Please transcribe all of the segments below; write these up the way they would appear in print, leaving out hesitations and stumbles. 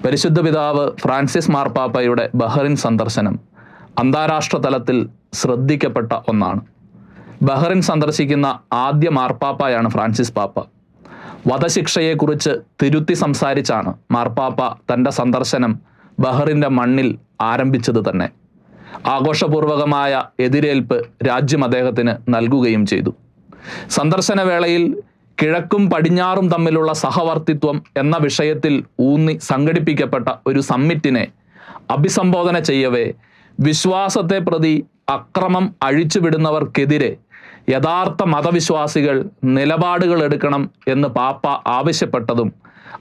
പരിശുദ്ധ പിതാവ് ഫ്രാൻസിസ് മാർപ്പാപ്പയുടെ ബഹ്റിൻ സന്ദർശനം അന്താരാഷ്ട്ര തലത്തിൽ ശ്രദ്ധിക്കപ്പെട്ട ഒന്നാണ്. ബഹ്റിൻ സന്ദർശിക്കുന്ന ആദ്യ മാർപ്പാപ്പയാണ് ഫ്രാൻസിസ് പാപ്പ. വധശിക്ഷയെക്കുറിച്ച് തിരുത്തി സംസാരിച്ചാണ് മാർപ്പാപ്പ തൻ്റെ സന്ദർശനം ബഹ്റിൻ്റെ മണ്ണിൽ ആരംഭിച്ചത് തന്നെ. ആഘോഷപൂർവകമായ എതിരേൽപ്പ് രാജ്യം അദ്ദേഹത്തിന് നൽകുകയും ചെയ്തു. സന്ദർശന വേളയിൽ കിഴക്കും പടിഞ്ഞാറും തമ്മിലുള്ള സഹവർത്തിത്വം എന്ന വിഷയത്തിൽ ഊന്നി സംഘടിപ്പിക്കപ്പെട്ട ഒരു സമ്മിറ്റിനെ അഭിസംബോധന ചെയ്യവേ വിശ്വാസത്തെ പ്രതി അക്രമം അഴിച്ചുവിടുന്നവർക്കെതിരെ യഥാർത്ഥ മതവിശ്വാസികൾ നിലപാടുകൾ എടുക്കണം എന്ന് പാപ്പ ആവശ്യപ്പെട്ടതും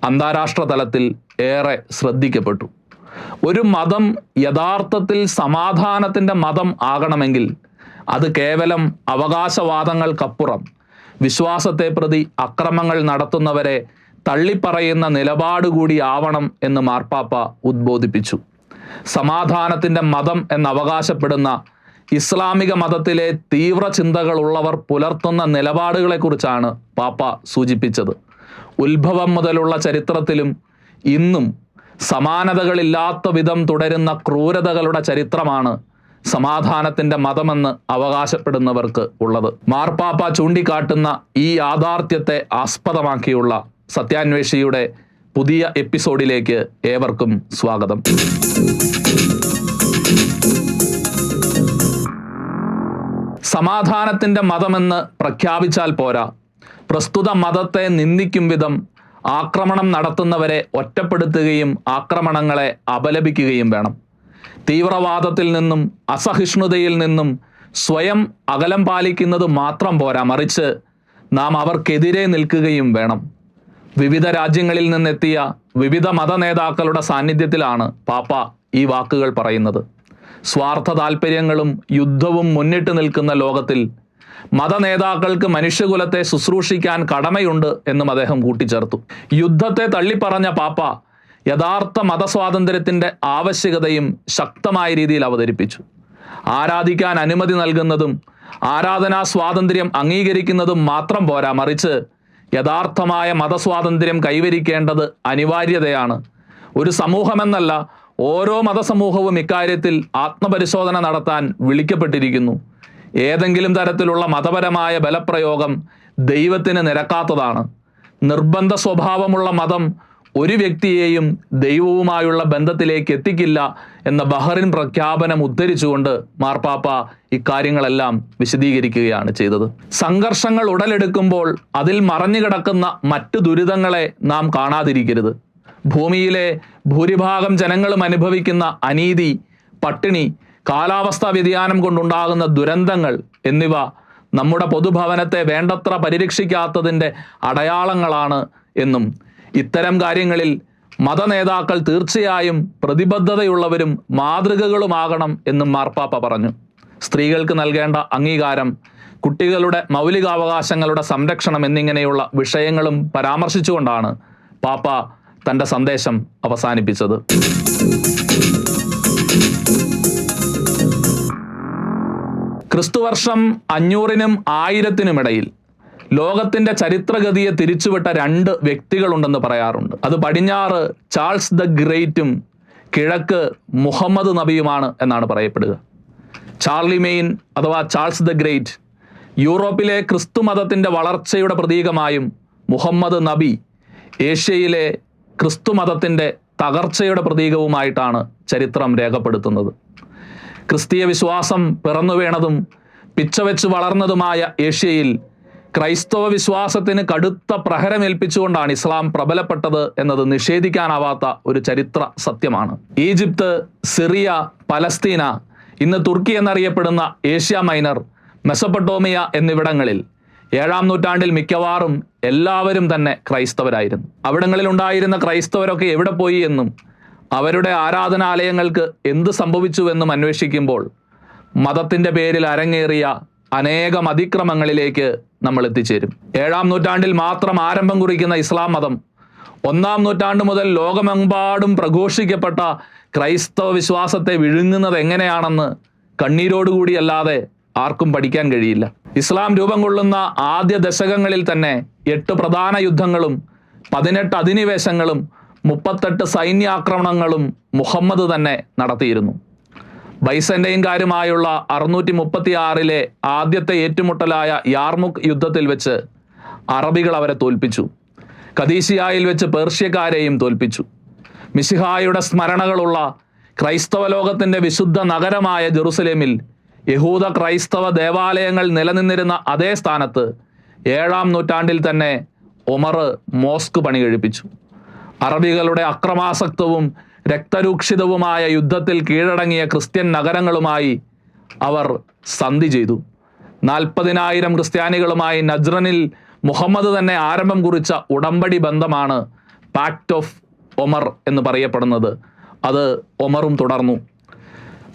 അന്താരാഷ്ട്ര തലത്തിൽ ഏറെ ശ്രദ്ധിക്കപ്പെട്ടു. ഒരു മതം യഥാർത്ഥത്തിൽ സമാധാനത്തിൻ്റെ മതം ആകണമെങ്കിൽ അത് കേവലം അവകാശവാദങ്ങൾക്കപ്പുറം വിശ്വാസത്തെ പ്രതി അക്രമങ്ങൾ നടത്തുന്നവരെ തള്ളിപ്പറയുന്ന നിലപാടുകൂടി ആവണം എന്ന് മാർപ്പാപ്പ ഉദ്ബോധിപ്പിച്ചു. സമാധാനത്തിൻ്റെ മതം എന്നവകാശപ്പെടുന്ന ഇസ്ലാമിക മതത്തിലെ തീവ്ര ചിന്തകളുള്ളവർ പുലർത്തുന്ന നിലപാടുകളെക്കുറിച്ചാണ് പാപ്പ സൂചിപ്പിച്ചത്. ഉത്ഭവം മുതലുള്ള ചരിത്രത്തിലും ഇന്നും സമാനതകളില്ലാത്ത വിധം തുടരുന്ന ക്രൂരതകളുടെ ചരിത്രമാണ് സമാധാനത്തിൻ്റെ മതമെന്ന് അവകാശപ്പെടുന്നവർക്ക് ഉള്ളത്. മാർപ്പാപ്പ ചൂണ്ടിക്കാട്ടുന്ന ഈ യാഥാർത്ഥ്യത്തെ ആസ്പദമാക്കിയുള്ള സത്യാന്വേഷിയുടെ പുതിയ എപ്പിസോഡിലേക്ക് ഏവർക്കും സ്വാഗതം. സമാധാനത്തിൻ്റെ മതമെന്ന് പ്രഖ്യാപിച്ചാൽ പോരാ, പ്രസ്തുത മതത്തെ നിന്ദിക്കും വിധം ആക്രമണം നടത്തുന്നവരെ ഒറ്റപ്പെടുത്തുകയും ആക്രമണങ്ങളെ അപലപിക്കുകയും വേണം. തീവ്രവാദത്തിൽ നിന്നും അസഹിഷ്ണുതയിൽ നിന്നും സ്വയം അകലം പാലിക്കുന്നത് മാത്രം പോരാ, മറിച്ച് നാം അവർക്കെതിരെ നിൽക്കുകയും വേണം. വിവിധ രാജ്യങ്ങളിൽ നിന്നെത്തിയ വിവിധ മതനേതാക്കളുടെ സാന്നിധ്യത്തിലാണ് പാപ്പ ഈ വാക്കുകൾ പറയുന്നത്. സ്വാർത്ഥ താല്പര്യങ്ങളും യുദ്ധവും മുന്നിട്ട് നിൽക്കുന്ന ലോകത്തിൽ മതനേതാക്കൾക്ക് മനുഷ്യകുലത്തെ ശുശ്രൂഷിക്കാൻ കടമയുണ്ട് എന്നും അദ്ദേഹം കൂട്ടിച്ചേർത്തു. യുദ്ധത്തെ തള്ളിപ്പറഞ്ഞ പാപ്പ യഥാർത്ഥ മതസ്വാതന്ത്ര്യത്തിൻ്റെ ആവശ്യകതയും ശക്തമായ രീതിയിൽ അവതരിപ്പിച്ചു. ആരാധിക്കാൻ അനുമതി നൽകുന്നതും ആരാധനാ സ്വാതന്ത്ര്യം അംഗീകരിക്കുന്നതും മാത്രം പോരാ, മറിച്ച് യഥാർത്ഥമായ മതസ്വാതന്ത്ര്യം കൈവരിക്കേണ്ടത് അനിവാര്യതയാണ്. ഒരു സമൂഹമെന്നല്ല, ഓരോ മതസമൂഹവും ഇക്കാര്യത്തിൽ ആത്മപരിശോധന നടത്താൻ വിളിക്കപ്പെട്ടിരിക്കുന്നു. ഏതെങ്കിലും തരത്തിലുള്ള മതപരമായ ബലപ്രയോഗം ദൈവത്തിന് നിരക്കാത്തതാണ്. നിർബന്ധ സ്വഭാവമുള്ള മതം ഒരു വ്യക്തിയെയും ദൈവവുമായുള്ള ബന്ധത്തിലേക്ക് എത്തിക്കില്ല എന്ന ബഹ്റിൻ പ്രഖ്യാപനം ഉദ്ധരിച്ചുകൊണ്ട് മാർപ്പാപ്പ ഇക്കാര്യങ്ങളെല്ലാം വിശദീകരിക്കുകയാണ് ചെയ്തത്. സംഘർഷങ്ങൾ ഉടലെടുക്കുമ്പോൾ അതിൽ മറഞ്ഞു കിടക്കുന്ന മറ്റു ദുരിതങ്ങളെ നാം കാണാതിരിക്കരുത്. ഭൂമിയിലെ ഭൂരിഭാഗം ജനങ്ങളും അനുഭവിക്കുന്ന അനീതി, പട്ടിണി, കാലാവസ്ഥാ വ്യതിയാനം കൊണ്ടുണ്ടാകുന്ന ദുരന്തങ്ങൾ എന്നിവ നമ്മുടെ പൊതുഭവനത്തെ വേണ്ടത്ര പരിരക്ഷിക്കാത്തതിൻ്റെ അടയാളങ്ങളാണ് എന്നും ഇത്തരം കാര്യങ്ങളിൽ മതനേതാക്കൾ തീർച്ചയായും പ്രതിബദ്ധതയുള്ളവരും മാതൃകകളുമാകണം എന്നും മാർപ്പാപ്പ പറഞ്ഞു. സ്ത്രീകൾക്ക് നൽകേണ്ട അംഗീകാരം, കുട്ടികളുടെ മൗലികാവകാശങ്ങളുടെ സംരക്ഷണം എന്നിങ്ങനെയുള്ള വിഷയങ്ങളും പരാമർശിച്ചുകൊണ്ടാണ് പാപ്പ തൻ്റെ സന്ദേശം അവസാനിപ്പിച്ചത്. ക്രിസ്തുവർഷം 500-നും 1000-നും ഇടയിൽ ലോകത്തിൻ്റെ ചരിത്രഗതിയെ തിരിച്ചുവിട്ട 2 വ്യക്തികളുണ്ടെന്ന് പറയാറുണ്ട്. അത് പടിഞ്ഞാറ് ചാൾസ് ദ ഗ്രേറ്റും കിഴക്ക് മുഹമ്മദ് നബിയുമാണ് എന്നാണ് പറയപ്പെടുക. ചാർലിമെയിൻ അഥവാ ചാൾസ് ദ ഗ്രേറ്റ് യൂറോപ്പിലെ ക്രിസ്തു മതത്തിൻ്റെ വളർച്ചയുടെ പ്രതീകമായും മുഹമ്മദ് നബി ഏഷ്യയിലെ ക്രിസ്തു മതത്തിൻ്റെ തകർച്ചയുടെ പ്രതീകവുമായിട്ടാണ് ചരിത്രം രേഖപ്പെടുത്തുന്നത്. ക്രിസ്തീയ വിശ്വാസം പിറന്നു വീണതും പിച്ചവെച്ച് വളർന്നതുമായ ഏഷ്യയിൽ ക്രൈസ്തവ വിശ്വാസത്തിന് കടുത്ത പ്രഹരമേൽപ്പിച്ചുകൊണ്ടാണ് ഇസ്ലാം പ്രബലപ്പെട്ടത് എന്നത് നിഷേധിക്കാനാവാത്ത ഒരു ചരിത്ര സത്യമാണ്. ഈജിപ്ത്, സിറിയ, പലസ്തീന, ഇന്ന് തുർക്കി എന്നറിയപ്പെടുന്ന ഏഷ്യ മൈനർ, മെസൊപ്പൊട്ടോമിയ എന്നിവിടങ്ങളിൽ 7-ാം നൂറ്റാണ്ടിൽ മിക്കവാറും എല്ലാവരും തന്നെ ക്രൈസ്തവരായിരുന്നു. അവിടങ്ങളിൽ ഉണ്ടായിരുന്ന ക്രൈസ്തവരൊക്കെ എവിടെ പോയി എന്നും അവരുടെ ആരാധനാലയങ്ങൾക്ക് എന്ത് സംഭവിച്ചുവെന്നും അന്വേഷിക്കുമ്പോൾ മതത്തിൻ്റെ പേരിൽ അരങ്ങേറിയ അനേകം അതിക്രമങ്ങളിലേക്ക് നമ്മൾ എത്തിച്ചേരും. 7-ാം നൂറ്റാണ്ടിൽ മാത്രം ആരംഭം കുറിക്കുന്ന ഇസ്ലാം മതം 1-ാം നൂറ്റാണ്ട് മുതൽ ലോകമെമ്പാടും പ്രഘോഷിക്കപ്പെട്ട ക്രൈസ്തവ വിശ്വാസത്തെ വിഴുങ്ങുന്നത് എങ്ങനെയാണെന്ന് കണ്ണീരോടുകൂടിയല്ലാതെ ആർക്കും പഠിക്കാൻ കഴിയില്ല. ഇസ്ലാം രൂപം കൊള്ളുന്ന ആദ്യ ദശകങ്ങളിൽ തന്നെ 8 പ്രധാന യുദ്ധങ്ങളും 18 അധിനിവേശങ്ങളും 38 സൈന്യാക്രമണങ്ങളും മുഹമ്മദ് തന്നെ നടത്തിയിരുന്നു. ബൈസന്റൈൻകാരുമായുള്ള 636 ആദ്യത്തെ ഏറ്റുമുട്ടലായ യാർമുക് യുദ്ധത്തിൽ വെച്ച് അറബികൾ അവരെ തോൽപ്പിച്ചു. ഖദീസിയായിൽ വെച്ച് പേർഷ്യക്കാരെയും തോൽപ്പിച്ചു. മിശിഹായുടെ സ്മരണകളുള്ള ക്രൈസ്തവ ലോകത്തിൻ്റെ വിശുദ്ധ നഗരമായ ജെറുസലേമിൽ യഹൂദ ക്രൈസ്തവ ദേവാലയങ്ങൾ നിലനിന്നിരുന്ന അതേ സ്ഥാനത്ത് 7-ാം നൂറ്റാണ്ടിൽ തന്നെ ഉമർ മോസ്ക് പണി കഴിപ്പിച്ചു. അറബികളുടെ അക്രമാസക്തവും രക്തരൂക്ഷിതവുമായ യുദ്ധത്തിൽ കീഴടങ്ങിയ ക്രിസ്ത്യൻ നഗരങ്ങളുമായി അവർ സന്ധി ചെയ്തു. 40,000 ക്രിസ്ത്യാനികളുമായി നജ്രനിൽ മുഹമ്മദ് തന്നെ ആരംഭം കുറിച്ച ഉടമ്പടി ബന്ധമാണ് പാക്ട് ഓഫ് ഒമർ എന്ന് പറയപ്പെടുന്നത്. അത് ഒമറും തുടർന്നു.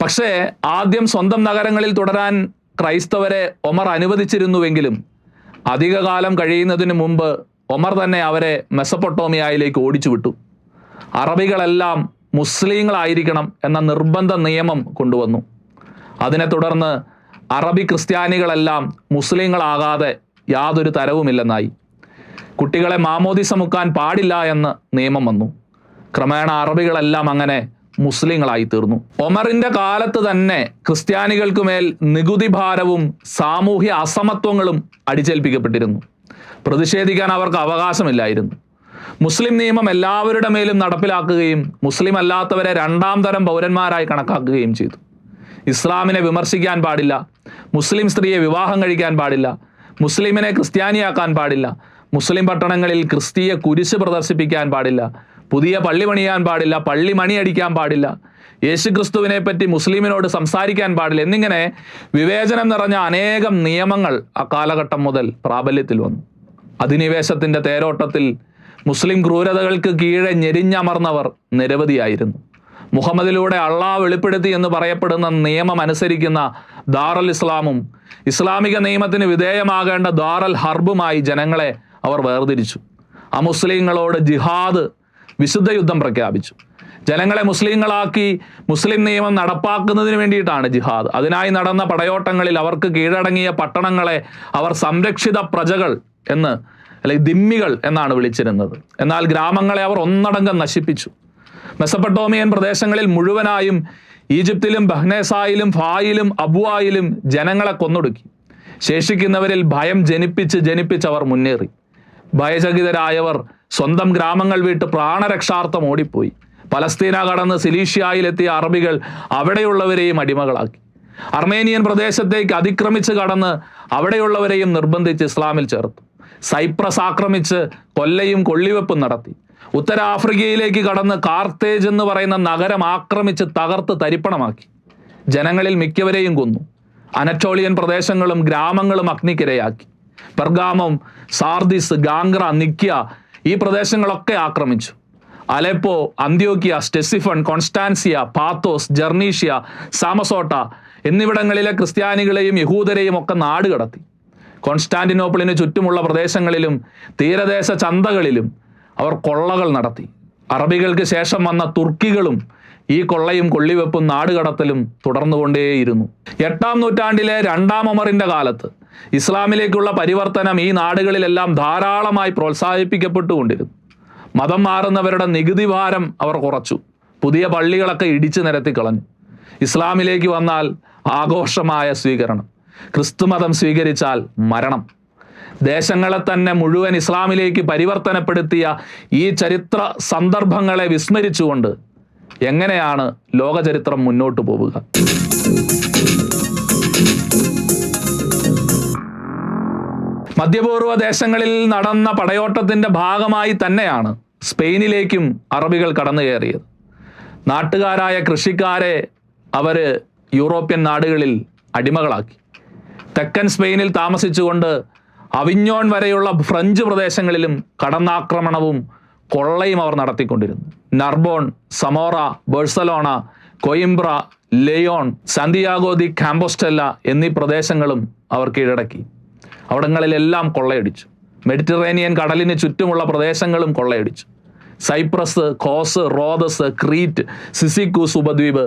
പക്ഷേ ആദ്യം സ്വന്തം നഗരങ്ങളിൽ തുടരാൻ ക്രൈസ്തവരെ ഒമർ അനുവദിച്ചിരുന്നുവെങ്കിലും അധികകാലം കഴിയുന്നതിന് മുമ്പ് ഒമർ തന്നെ അവരെ മെസപ്പൊട്ടോമിയയിലേക്ക് ഓടിച്ചു വിട്ടു. അറബികളെല്ലാം മുസ്ലിങ്ങളായിരിക്കണം എന്ന നിർബന്ധ നിയമം കൊണ്ടുവന്നു. അതിനെ തുടർന്ന് അറബി ക്രിസ്ത്യാനികളെല്ലാം മുസ്ലിങ്ങളാകാതെ യാതൊരു തരവുമില്ലെന്നായി. കുട്ടികളെ മാമോദിസ മുക്കാൻ പാടില്ല എന്ന് നിയമം വന്നു. ക്രമേണ അറബികളെല്ലാം അങ്ങനെ മുസ്ലിങ്ങളായി തീർന്നു. ഒമറിന്റെ കാലത്ത് തന്നെ ക്രിസ്ത്യാനികൾക്കുമേൽ നികുതി ഭാരവും സാമൂഹ്യ അസമത്വങ്ങളും അടിച്ചേൽപ്പിക്കപ്പെട്ടിരുന്നു. പ്രതിഷേധിക്കാൻ അവർക്ക് അവകാശമില്ലായിരുന്നു. മുസ്ലിം നിയമം എല്ലാവരുടെ മേലും നടപ്പിലാക്കുകയും മുസ്ലിം അല്ലാത്തവരെ 2-ാം തരം പൗരന്മാരായി കണക്കാക്കുകയും ചെയ്തു. ഇസ്ലാമിനെ വിമർശിക്കാൻ പാടില്ല, മുസ്ലിം സ്ത്രീയെ വിവാഹം കഴിക്കാൻ പാടില്ല, മുസ്ലിമിനെ ക്രിസ്ത്യാനിയാക്കാൻ പാടില്ല, മുസ്ലിം പട്ടണങ്ങളിൽ ക്രിസ്തീയ കുരിശ് പ്രദർശിപ്പിക്കാൻ പാടില്ല, പുതിയ പള്ളി പണിയാൻ പാടില്ല, പള്ളി മണി അടിക്കാൻ പാടില്ല, യേശുക്രിസ്തുവിനെ പറ്റി മുസ്ലിമിനോട് സംസാരിക്കാൻ പാടില്ല എന്നിങ്ങനെ വിവേചനം നിറഞ്ഞ അനേകം നിയമങ്ങൾ ആ കാലഘട്ടം മുതൽ പ്രാബല്യത്തിൽ വന്നു. അധിനിവേശത്തിൻ്റെ തേരോട്ടത്തിൽ മുസ്ലിം ക്രൂരതകൾക്ക് കീഴെ ഞെരിഞ്ഞമർന്നവർ നിരവധിയായിരുന്നു. മുഹമ്മദിലൂടെ അള്ളാഹ് വെളിപ്പെടുത്തി എന്ന് പറയപ്പെടുന്ന നിയമം അനുസരിക്കുന്ന ദാറുൽ ഇസ്ലാമും ഇസ്ലാമിക നിയമത്തിന് വിധേയമാകേണ്ട ദാറുൽ ഹർബുമായി ജനങ്ങളെ അവർ വേർതിരിച്ചു. അമുസ്ലിങ്ങളോട് ജിഹാദ് വിശുദ്ധ യുദ്ധം പ്രഖ്യാപിച്ചു. ജനങ്ങളെ മുസ്ലിങ്ങളാക്കി മുസ്ലിം നിയമം നടപ്പാക്കുന്നതിന് വേണ്ടിയിട്ടാണ് ജിഹാദ്. അതിനായി നടന്ന പടയോട്ടങ്ങളിൽ അവർക്ക് കീഴടങ്ങിയ പട്ടണങ്ങളെ അവർ സംരക്ഷിത പ്രജകൾ എന്ന് അല്ലെങ്കിൽ ദിമ്മികൾ എന്നാണ് വിളിച്ചിരുന്നത്. എന്നാൽ ഗ്രാമങ്ങളെ അവർ ഒന്നടങ്കം നശിപ്പിച്ചു. മെസപ്പൊട്ടോമിയൻ പ്രദേശങ്ങളിൽ മുഴുവനായും ഈജിപ്തിലും ബഹ്നേസായിലും ഫായിലും അബുവായിലും ജനങ്ങളെ കൊന്നൊടുക്കി. ശേഷിക്കുന്നവരിൽ ഭയം ജനിപ്പിച്ച് അവർ മുന്നേറി. ഭയചകിതരായവർ സ്വന്തം ഗ്രാമങ്ങൾ വിട്ട് പ്രാണരക്ഷാർത്ഥം ഓടിപ്പോയി. പലസ്തീന കടന്ന് സിലീഷ്യയിലെത്തിയ അറബികൾ അവിടെയുള്ളവരെയും അടിമകളാക്കി. അർമേനിയൻ പ്രദേശത്തേക്ക് അതിക്രമിച്ച് കടന്ന് അവിടെയുള്ളവരെയും നിർബന്ധിച്ച് ഇസ്ലാമിൽ ചേർത്തു. സൈപ്രസ് ആക്രമിച്ച് കൊല്ലയും കൊള്ളിവെപ്പും നടത്തി. ഉത്തരാഫ്രിക്കയിലേക്ക് കടന്ന് കാർത്തേജ് എന്ന് പറയുന്ന നഗരം ആക്രമിച്ച് തകർത്ത് തരിപ്പണമാക്കി. ജനങ്ങളിൽ മിക്കവരെയും കൊന്നു. അനറ്റോളിയൻ പ്രദേശങ്ങളും ഗ്രാമങ്ങളും അഗ്നിക്കിരയാക്കി. പെർഗാമം, സാർദിസ്, ഗാംഗ്ര, നിക്യ ഈ പ്രദേശങ്ങളൊക്കെ ആക്രമിച്ചു. അലെപ്പോ, അന്ത്യോക്യ, സ്റ്റെസിഫൺ, കോൺസ്റ്റാൻസിയ, പാത്തോസ്, ജർണീഷ്യ, സാമസോട്ട എന്നിവിടങ്ങളിലെ ക്രിസ്ത്യാനികളെയും യഹൂദരെയും ഒക്കെ നാടുകടത്തി. കോൺസ്റ്റാന്റിനോപ്പിളിന് ചുറ്റുമുള്ള പ്രദേശങ്ങളിലും തീരദേശ ചന്തകളിലും അവർ കൊള്ളകൾ നടത്തി. അറബികൾക്ക് ശേഷം വന്ന തുർക്കികളും ഈ കൊള്ളയും കൊള്ളിവെപ്പും നാടുകടത്തലും തുടർന്നുകൊണ്ടേയിരുന്നു. 8-ാം നൂറ്റാണ്ടിലെ 2-ാം ഒമറിന്റെ കാലത്ത് ഇസ്ലാമിലേക്കുള്ള പരിവർത്തനം ഈ നാടുകളിലെല്ലാം ധാരാളമായി പ്രോത്സാഹിപ്പിക്കപ്പെട്ടുകൊണ്ടിരുന്നു. മതം മാറുന്നവരുടെ നികുതി ഭാരം അവർ കുറച്ചു. പുതിയ പള്ളികളൊക്കെ ഇടിച്ചു നിരത്തി കളഞ്ഞു. ഇസ്ലാമിലേക്ക് വന്നാൽ ആഘോഷമായ സ്വീകരണം, ക്രിസ്തുമതം സ്വീകരിച്ചാൽ മരണം. ദേശങ്ങളെ തന്നെ മുഴുവൻ ഇസ്ലാമിലേക്ക് പരിവർത്തനപ്പെടുത്തിയ ഈ ചരിത്ര സന്ദർഭങ്ങളെ വിസ്മരിച്ചുകൊണ്ട് എങ്ങനെയാണ് ലോകചരിത്രം മുന്നോട്ട് പോവുക? മധ്യപൂർവ്വ ദേശങ്ങളിൽ നടന്ന പടയോട്ടത്തിൻ്റെ ഭാഗമായി തന്നെയാണ് സ്പെയിനിലേക്കും അറബികൾ കടന്നു കയറിയത്. നാട്ടുകാരായ കൃഷിക്കാരെ അവർ യൂറോപ്യൻ നാടുകളിൽ അടിമകളാക്കി. തെക്കൻ സ്പെയിനിൽ താമസിച്ചുകൊണ്ട് അവിഞ്ഞോൺ വരെയുള്ള ഫ്രഞ്ച് പ്രദേശങ്ങളിലും കടന്നാക്രമണവും കൊള്ളയും അവർ നടത്തിക്കൊണ്ടിരുന്നു. നർബോൺ, സമോറ, ബെർസലോണ, കൊയിംബ്ര, ലെയോൺ, സാന്തിയാഗോ ദി കാമ്പോസ്റ്റെല്ല എന്നീ പ്രദേശങ്ങളും അവർ കീഴടക്കി. അവിടങ്ങളിലെല്ലാം കൊള്ളയടിച്ചു. മെഡിറ്ററേനിയൻ കടലിന് ചുറ്റുമുള്ള പ്രദേശങ്ങളും കൊള്ളയടിച്ചു. സൈപ്രസ്, കോസ്, റോദസ്, ക്രീറ്റ്, സിസിക്കൂസ് ഉപദ്വീപ്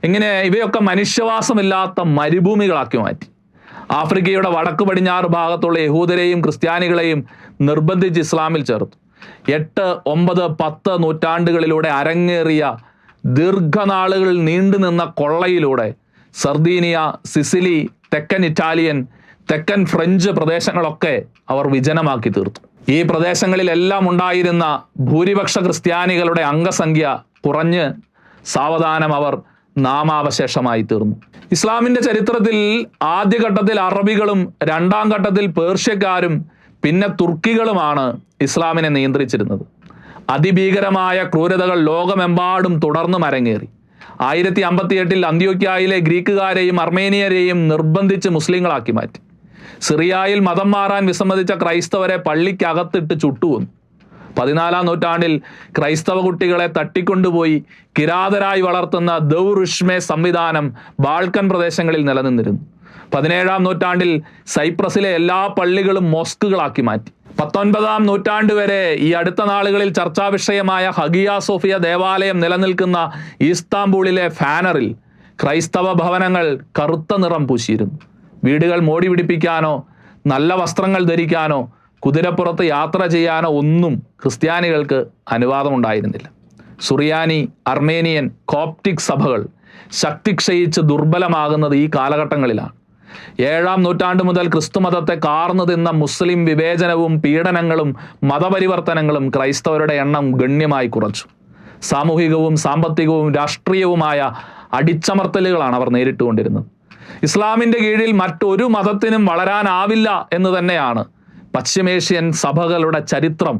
ഇങ്ങനെ ഇവയൊക്കെ മനുഷ്യവാസമില്ലാത്ത മരുഭൂമികളാക്കി മാറ്റി. ആഫ്രിക്കയുടെ വടക്ക് പടിഞ്ഞാറ് ഭാഗത്തുള്ള യഹൂദരെയും ക്രിസ്ത്യാനികളെയും നിർബന്ധിച്ച് ഇസ്ലാമിൽ ചേർത്തു. 8, 9, 10 നൂറ്റാണ്ടുകളിലൂടെ അരങ്ങേറിയ ദീർഘനാളുകൾ നീണ്ടുനിന്ന കൊള്ളയിലൂടെ സർദീനിയ, സിസിലി, തെക്കൻ ഇറ്റാലിയൻ, തെക്കൻ ഫ്രഞ്ച് പ്രദേശങ്ങളൊക്കെ അവർ വിജനമാക്കി തീർത്തു. ഈ പ്രദേശങ്ങളിലെല്ലാം ഉണ്ടായിരുന്ന ഭൂരിപക്ഷ ക്രിസ്ത്യാനികളുടെ അംഗസംഖ്യ കുറഞ്ഞ് സാവധാനം അവർ നാമാവശേഷമായി തീർന്നു. ഇസ്ലാമിൻ്റെ ചരിത്രത്തിൽ ആദ്യഘട്ടത്തിൽ അറബികളും രണ്ടാം ഘട്ടത്തിൽ പേർഷ്യക്കാരും പിന്നെ തുർക്കികളുമാണ് ഇസ്ലാമിനെ നിയന്ത്രിച്ചിരുന്നത്. അതിഭീകരമായ ക്രൂരതകൾ ലോകമെമ്പാടും തുടർന്നും അരങ്ങേറി. 1058 അന്ത്യോക്യായിലെ ഗ്രീക്കുകാരെയും അർമേനിയരെയും നിർബന്ധിച്ച് മുസ്ലിങ്ങളാക്കി മാറ്റി. സിറിയയിൽ മതം മാറാൻ വിസമ്മതിച്ച ക്രൈസ്തവരെ പള്ളിക്കകത്തിട്ട് ചുട്ടുകൊന്നു. 14-ാം നൂറ്റാണ്ടിൽ ക്രൈസ്തവ കുട്ടികളെ തട്ടിക്കൊണ്ടുപോയി കിരാതരായി വളർത്തുന്ന ദൗറുഷ്മെ സംവിധാനം ബാൾക്കൻ പ്രദേശങ്ങളിൽ നിലനിന്നിരുന്നു. 17-ാം നൂറ്റാണ്ടിൽ സൈപ്രസിലെ എല്ലാ പള്ളികളും മോസ്കുകളാക്കി മാറ്റി. 19-ാം നൂറ്റാണ്ട് വരെ ഈ അടുത്ത നാളുകളിൽ ചർച്ചാ വിഷയമായ ഹഗിയ സോഫിയ ദേവാലയം നിലനിൽക്കുന്ന ഈസ്താംബൂളിലെ ഫാനറിൽ ക്രൈസ്തവ ഭവനങ്ങൾ കറുത്ത നിറം പൂശിയിരുന്നു. വീടുകൾ മോടി പിടിപ്പിക്കാനോ നല്ല വസ്ത്രങ്ങൾ ധരിക്കാനോ കുതിരപ്പുറത്ത് യാത്ര ചെയ്യാനോ ഒന്നും ക്രിസ്ത്യാനികൾക്ക് അനുവാദമുണ്ടായിരുന്നില്ല. സുറിയാനി, അർമേനിയൻ, കോപ്റ്റിക് സഭകൾ ശക്തി ക്ഷയിച്ച് ദുർബലമാകുന്നത് ഈ കാലഘട്ടങ്ങളിലാണ്. 7-ാം നൂറ്റാണ്ട് മുതൽ ക്രിസ്തുമതത്തെ കാർന്നു തിന്ന മുസ്ലിം വിവേചനവും പീഡനങ്ങളും മതപരിവർത്തനങ്ങളും ക്രൈസ്തവരുടെ എണ്ണം ഗണ്യമായി കുറച്ചു. സാമൂഹികവും സാമ്പത്തികവും രാഷ്ട്രീയവുമായ അടിച്ചമർത്തലുകളാണ് അവർ നേരിട്ടുകൊണ്ടിരുന്നത്. ഇസ്ലാമിൻ്റെ കീഴിൽ മറ്റൊരു മതത്തിനും വളരാനാവില്ല എന്ന് തന്നെയാണ് പശ്ചിമേഷ്യൻ സഭകളുടെ ചരിത്രം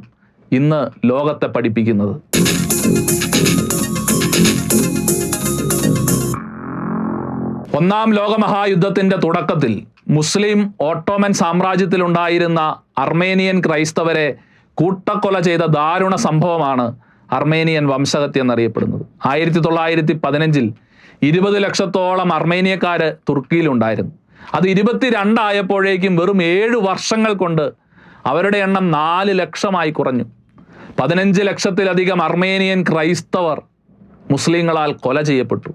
ഇന്ന് ലോകത്തെ പഠിപ്പിക്കുന്നത്. ഒന്നാം ലോകമഹായുദ്ധത്തിൻ്റെ തുടക്കത്തിൽ മുസ്ലിം ഓട്ടോമൻ സാമ്രാജ്യത്തിലുണ്ടായിരുന്ന അർമേനിയൻ ക്രൈസ്തവരെ കൂട്ടക്കൊല ചെയ്ത ദാരുണ സംഭവമാണ് അർമേനിയൻ വംശഹത്യ എന്നറിയപ്പെടുന്നത്. 1915 20 ലക്ഷത്തോളം അർമേനിയക്കാർ തുർക്കിയിലുണ്ടായിരുന്നു. അത് 22 ആയപ്പോഴേക്കും വെറും 7 വർഷങ്ങൾ കൊണ്ട് അവരുടെ എണ്ണം 4 ലക്ഷമായി കുറഞ്ഞു. 15 ലക്ഷത്തിലധികം അർമേനിയൻ ക്രൈസ്തവർ മുസ്ലിങ്ങളാൽ കൊല ചെയ്യപ്പെട്ടു.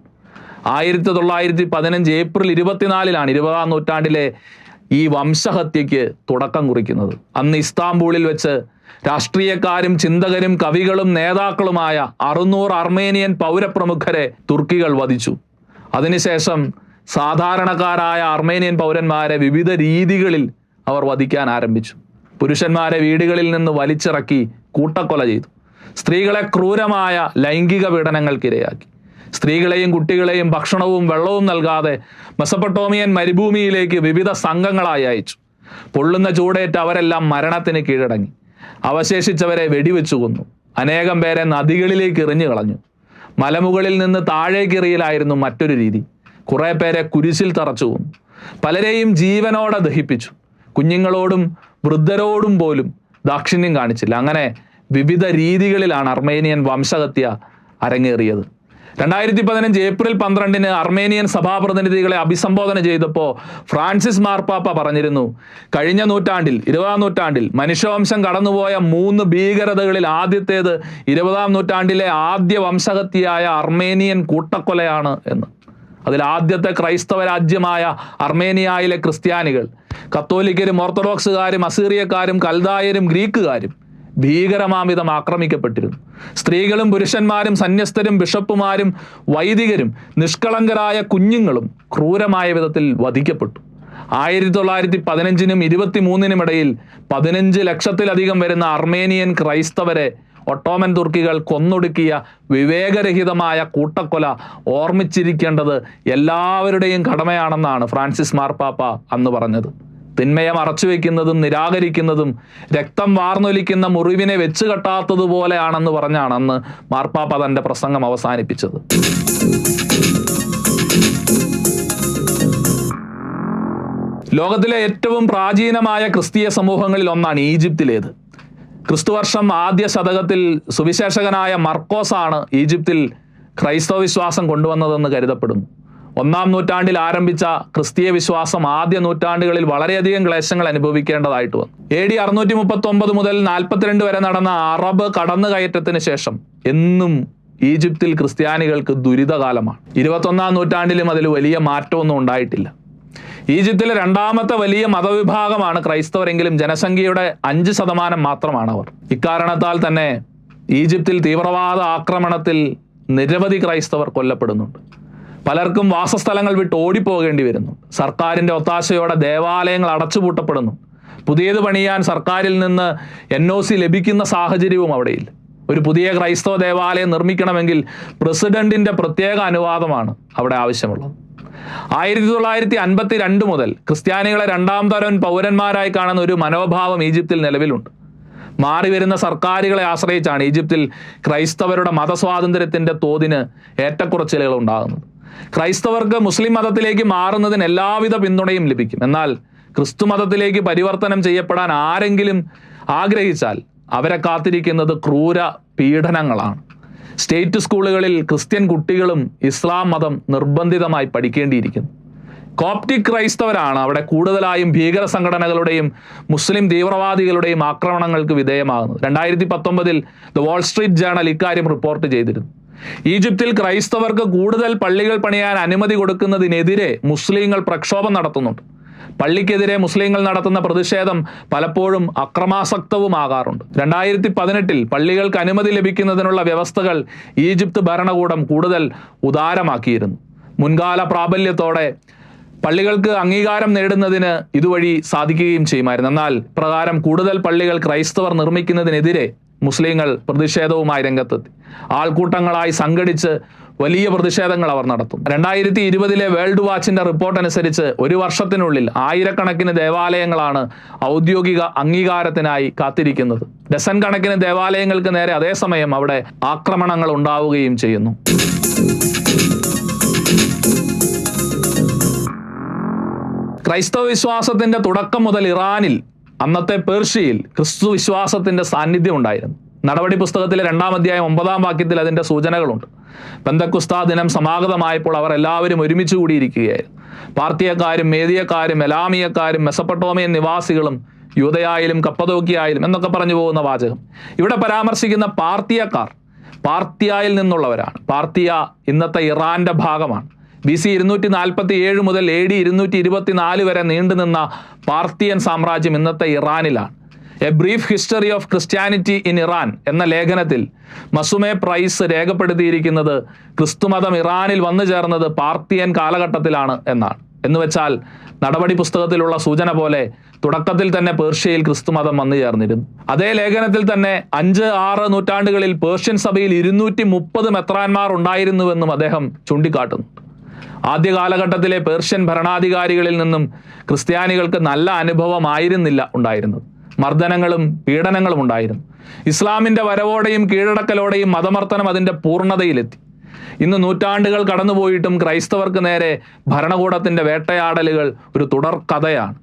1915 ഏപ്രിൽ 24-ലാണ് 20-ാം നൂറ്റാണ്ടിലെ ഈ വംശഹത്യയ്ക്ക് തുടക്കം കുറിക്കുന്നത്. അന്ന് ഇസ്താംബൂളിൽ വെച്ച് രാഷ്ട്രീയക്കാരും ചിന്തകരും കവികളും നേതാക്കളുമായ 600 അർമേനിയൻ പൗരപ്രമുഖരെ തുർക്കികൾ വധിച്ചു. അതിനുശേഷം സാധാരണക്കാരായ അർമേനിയൻ പൗരന്മാരെ വിവിധ രീതികളിൽ അവർ വധിക്കാൻ ആരംഭിച്ചു. പുരുഷന്മാരെ വീടുകളിൽ നിന്ന് വലിച്ചിറക്കി കൂട്ടക്കൊല ചെയ്തു. സ്ത്രീകളെ ക്രൂരമായ ലൈംഗിക പീഡനങ്ങൾക്കിരയാക്കി. സ്ത്രീകളെയും കുട്ടികളെയും ഭക്ഷണവും വെള്ളവും നൽകാതെ മെസപ്പൊട്ടോമിയൻ മരുഭൂമിയിലേക്ക് വിവിധ സംഘങ്ങളായി അയച്ചു. പൊള്ളുന്ന ചൂടേറ്റ് അവരെല്ലാം മരണത്തിന് കീഴടങ്ങി. അവശേഷിച്ചവരെ വെടിവെച്ചു കൊന്നു. അനേകം പേരെ നദികളിലേക്ക് എറിഞ്ഞു കളഞ്ഞു. മലമുകളിൽ നിന്ന് താഴേക്കെറിയലായിരുന്നു മറ്റൊരു രീതി. കുറേ പേരെ കുരിശിൽ തറച്ചു കൊന്നു. പലരെയും ജീവനോടെ ദഹിപ്പിച്ചു. കുഞ്ഞുങ്ങളോടും വൃദ്ധരോടും പോലും ദാക്ഷിണ്യം കാണിച്ചില്ല. അങ്ങനെ വിവിധ രീതികളിലാണ് അർമേനിയൻ വംശഹത്യ അരങ്ങേറിയത്. 2015 ഏപ്രിൽ 12-ന് അർമേനിയൻ സഭാപ്രതിനിധികളെ അഭിസംബോധന ചെയ്തപ്പോൾ ഫ്രാൻസിസ് മാർപ്പാപ്പ പറഞ്ഞിരുന്നു, കഴിഞ്ഞ നൂറ്റാണ്ടിൽ 20-ാം നൂറ്റാണ്ടിൽ മനുഷ്യവംശം കടന്നുപോയ 3 ഭീകരതകളിൽ ആദ്യത്തേത് 20-ാം നൂറ്റാണ്ടിലെ ആദ്യ വംശഹത്യയായ അർമേനിയൻ കൂട്ടക്കൊലയാണ് എന്ന്. അതിൽ ആദ്യത്തെ ക്രൈസ്തവ രാജ്യമായ അർമേനിയയിലെ ക്രിസ്ത്യാനികൾ കത്തോലിക്കരും ഓർത്തഡോക്സുകാരും അസീറിയക്കാരും കൽദായരും ഗ്രീക്കുകാരും ഭീകരമാമിതം ആക്രമിക്കപ്പെട്ടിരുന്നു. സ്ത്രീകളും പുരുഷന്മാരും സന്യസ്തരും ബിഷപ്പുമാരും വൈദികരും നിഷ്കളങ്കരായ കുഞ്ഞുങ്ങളും ക്രൂരമായ വിധത്തിൽ വധിക്കപ്പെട്ടു. 1915-നും 23-നും ഇടയിൽ 15 ലക്ഷത്തിലധികം വരുന്ന അർമേനിയൻ ക്രൈസ്തവരെ ഒട്ടോമൻ തുർക്കികൾ കൊന്നൊടുക്കിയ വിവേകരഹിതമായ കൂട്ടക്കൊല ഓർമ്മിച്ചിരിക്കേണ്ടത് എല്ലാവരുടെയും കടമയാണെന്നാണ് ഫ്രാൻസിസ് മാർപ്പാപ്പ അന്ന് പറഞ്ഞത്. തിന്മയെ മറച്ചുവെക്കുന്നതും നിരാകരിക്കുന്നതും രക്തം വാർന്നൊലിക്കുന്ന മുറിവിനെ വെച്ച് കെട്ടാത്തതുപോലെയാണെന്ന് പറഞ്ഞാണ് അന്ന് മാർപ്പാപ്പ തൻ്റെ പ്രസംഗം അവസാനിപ്പിച്ചത്. ലോകത്തിലെ ഏറ്റവും പ്രാചീനമായ ക്രിസ്തീയ സമൂഹങ്ങളിൽ ഒന്നാണ് ഈജിപ്തിലേത്. ക്രിസ്തുവർഷം ആദ്യ ശതകത്തിൽ സുവിശേഷകനായ മർക്കോസാണ് ഈജിപ്തിൽ ക്രൈസ്തവ വിശ്വാസം കൊണ്ടുവന്നതെന്ന് കരുതപ്പെടുന്നു. 1-ാം നൂറ്റാണ്ടിൽ ആരംഭിച്ച ക്രിസ്തീയ വിശ്വാസം ആദ്യ നൂറ്റാണ്ടുകളിൽ വളരെയധികം ക്ലേശങ്ങൾ അനുഭവിക്കേണ്ടതായിട്ട് വന്നു. AD 639 മുതൽ 42 വരെ നടന്ന അറബ് കടന്നുകയറ്റത്തിന് ശേഷം എന്നും ഈജിപ്തിൽ ക്രിസ്ത്യാനികൾക്ക് ദുരിതകാലമാണ്. 21-ാം നൂറ്റാണ്ടിലും അതിൽ വലിയ മാറ്റമൊന്നും ഉണ്ടായിട്ടില്ല. ഈജിപ്തിലെ രണ്ടാമത്തെ വലിയ മതവിഭാഗമാണ് ക്രൈസ്തവരെങ്കിലും ജനസംഖ്യയുടെ 5% മാത്രമാണ് അവർ. ഇക്കാരണത്താൽ തന്നെ ഈജിപ്തിൽ തീവ്രവാദ ആക്രമണത്തിൽ നിരവധി ക്രൈസ്തവർ കൊല്ലപ്പെടുന്നുണ്ട്. പലർക്കും വാസസ്ഥലങ്ങൾ വിട്ട് ഓടിപ്പോകേണ്ടി വരുന്നു. സർക്കാരിൻ്റെ ഒത്താശയോടെ ദേവാലയങ്ങൾ അടച്ചുപൂട്ടപ്പെടുന്നു. പുതിയത് പണിയാൻ സർക്കാരിൽ നിന്ന് NOC ലഭിക്കുന്ന സാഹചര്യവും അവിടെയില്ല. ഒരു പുതിയ ക്രൈസ്തവ ദേവാലയം നിർമ്മിക്കണമെങ്കിൽ പ്രസിഡന്റിൻ്റെ പ്രത്യേക അനുവാദമാണ് അവിടെ ആവശ്യമുള്ളത്. 1952 മുതൽ ക്രിസ്ത്യാനികളെ രണ്ടാം തരം പൗരന്മാരായി കാണുന്ന ഒരു മനോഭാവം ഈജിപ്തിൽ നിലവിലുണ്ട്. മാറി വരുന്ന സർക്കാരുകളെ ആശ്രയിച്ചാണ് ഈജിപ്തിൽ ക്രൈസ്തവരുടെ മതസ്വാതന്ത്ര്യത്തിൻ്റെ തോതിന് ഏറ്റക്കുറച്ചിലുകൾ ഉണ്ടാകുന്നത്. ക്രൈസ്തവർക്ക് മുസ്ലിം മതത്തിലേക്ക് മാറുന്നതിന് എല്ലാവിധ പിന്തുണയും ലഭിക്കും. എന്നാൽ ക്രിസ്തു മതത്തിലേക്ക് പരിവർത്തനം ചെയ്യപ്പെടാൻ ആരെങ്കിലും ആഗ്രഹിച്ചാൽ അവരെ കാത്തിരിക്കുന്നത് ക്രൂര പീഡനങ്ങളാണ്. സ്റ്റേറ്റ് സ്കൂളുകളിൽ ക്രിസ്ത്യൻ കുട്ടികളും ഇസ്ലാം മതം നിർബന്ധിതമായി പഠിക്കേണ്ടിയിരിക്കുന്നു. കോപ്റ്റിക് ക്രൈസ്തവരാണ് അവിടെ കൂടുതലായും ഭീകര സംഘടനകളുടെയും മുസ്ലിം തീവ്രവാദികളുടെയും ആക്രമണങ്ങൾക്ക് വിധേയമാകുന്നത്. 2019 ദ വാൾ സ്ട്രീറ്റ് ജേണൽ ഇക്കാര്യം റിപ്പോർട്ട് ചെയ്തിരുന്നു. ഈജിപ്തിൽ ക്രൈസ്തവർക്ക് കൂടുതൽ പള്ളികൾ പണിയാൻ അനുമതി കൊടുക്കുന്നതിനെതിരെ മുസ്ലിങ്ങൾ പ്രക്ഷോഭം നടത്തുന്നുണ്ട്. പള്ളിക്കെതിരെ മുസ്ലിങ്ങൾ നടത്തുന്ന പ്രതിഷേധം പലപ്പോഴും അക്രമാസക്തവുമാകാറുണ്ട്. 2018 പള്ളികൾക്ക് അനുമതി ലഭിക്കുന്നതിനുള്ള വ്യവസ്ഥകൾ ഈജിപ്ത് ഭരണകൂടം കൂടുതൽ ഉദാരമാക്കിയിരുന്നു. മുൻകാല പ്രാബല്യത്തോടെ പള്ളികൾക്ക് അംഗീകാരം നേടുന്നതിന് ഇതുവഴി സാധിക്കുകയും ചെയ്യുമായിരുന്നു. എന്നാൽ പ്രകാരം കൂടുതൽ പള്ളികൾ ക്രൈസ്തവർ നിർമ്മിക്കുന്നതിനെതിരെ മുസ്ലിങ്ങൾ പ്രതിഷേധവുമായി രംഗത്തെത്തി. ആൾക്കൂട്ടങ്ങളായി സംഘടിച്ച് വലിയ പ്രതിഷേധങ്ങൾ അവർ നടത്തും. 2020 വേൾഡ് വാച്ചിന്റെ റിപ്പോർട്ട് അനുസരിച്ച് ഒരു വർഷത്തിനുള്ളിൽ ആയിരക്കണക്കിന് ദേവാലയങ്ങളാണ് ഔദ്യോഗിക അംഗീകാരത്തിനായി കാത്തിരിക്കുന്നത്. ഡസൻ കണക്കിന് ദേവാലയങ്ങൾക്ക് നേരെ അതേസമയം അവിടെ ആക്രമണങ്ങൾ ഉണ്ടാവുകയും ചെയ്യുന്നു. ക്രൈസ്തവ വിശ്വാസത്തിന്റെ തുടക്കം മുതൽ ഇറാനിൽ, അന്നത്തെ പേർഷ്യയിൽ ക്രിസ്തു വിശ്വാസത്തിന്റെ സാന്നിധ്യം ഉണ്ടായിരുന്നു. നടപടി പുസ്തകത്തിലെ 2-ാം അധ്യായം 9-ാം വാക്യത്തിൽ അതിൻ്റെ സൂചനകളുണ്ട്. പെന്തക്കുസ്താ ദിനം സമാഗതമായപ്പോൾ അവർ എല്ലാവരും ഒരുമിച്ച് കൂടിയിരിക്കുകയായിരുന്നു. പാർത്തിയക്കാരും മേദിയക്കാരും എലാമിയക്കാരും മെസപ്പൊട്ടോമിയൻ നിവാസികളും യൂദയായാലും കപ്പദോക്കിയായാലും എന്നൊക്കെ പറഞ്ഞു പോകുന്ന വാചകം ഇവിടെ പരാമർശിക്കുന്ന പാർത്തിയക്കാർ പാർത്തിയായിൽ നിന്നുള്ളവരാണ്. പാർത്തിയ ഇന്നത്തെ ഇറാന്റെ ഭാഗമാണ്. BC 247 മുതൽ AD 224 വരെ നീണ്ടുനിന്ന പാർത്തിയൻ സാമ്രാജ്യം ഇന്നത്തെ ഇറാനിലാണ്. A brief history of Christianity in Iran എന്ന ലേഖനത്തിൽ മസുമെ പ്രൈസ് രേഖപ്പെടുത്തിയിരിക്കുന്നത് ക്രിസ്തുമതം ഇറാനിൽ വന്നു ചേർന്നത് പാർത്തിയൻ കാലഘട്ടത്തിലാണ് എന്നാണ്. എന്നുവെച്ചാൽ നടപടി പുസ്തകത്തിലുള്ള സൂചന പോലെ തുടക്കത്തിൽ തന്നെ പേർഷ്യയിൽ ക്രിസ്തുമതം വന്നു ചേർന്നിരുന്നു. അതേ ലേഖനത്തിൽ തന്നെ 5-6 നൂറ്റാണ്ടുകളിൽ പേർഷ്യൻ സഭയിൽ 230 മെത്രാന്മാർ ഉണ്ടായിരുന്നുവെന്നും അദ്ദേഹം ചൂണ്ടിക്കാട്ടുന്നു. ആദ്യ കാലഘട്ടത്തിലെ പേർഷ്യൻ ഭരണാധികാരികളിൽ നിന്നും ക്രിസ്ത്യാനികൾക്ക് നല്ല അനുഭവമായിരുന്നില്ല ഉണ്ടായിരുന്നത്. മർദ്ദനങ്ങളും പീഡനങ്ങളും ഉണ്ടായിരുന്നു. ഇസ്ലാമിൻ്റെ വരവോടെയും കീഴടക്കലോടെയും മതമർത്തനം അതിൻ്റെ പൂർണ്ണതയിലെത്തി. ഇന്ന് നൂറ്റാണ്ടുകൾ കടന്നുപോയിട്ടും ക്രൈസ്തവർക്ക് നേരെ ഭരണകൂടത്തിൻ്റെ വേട്ടയാടലുകൾ ഒരു തുടർ കഥയാണ്.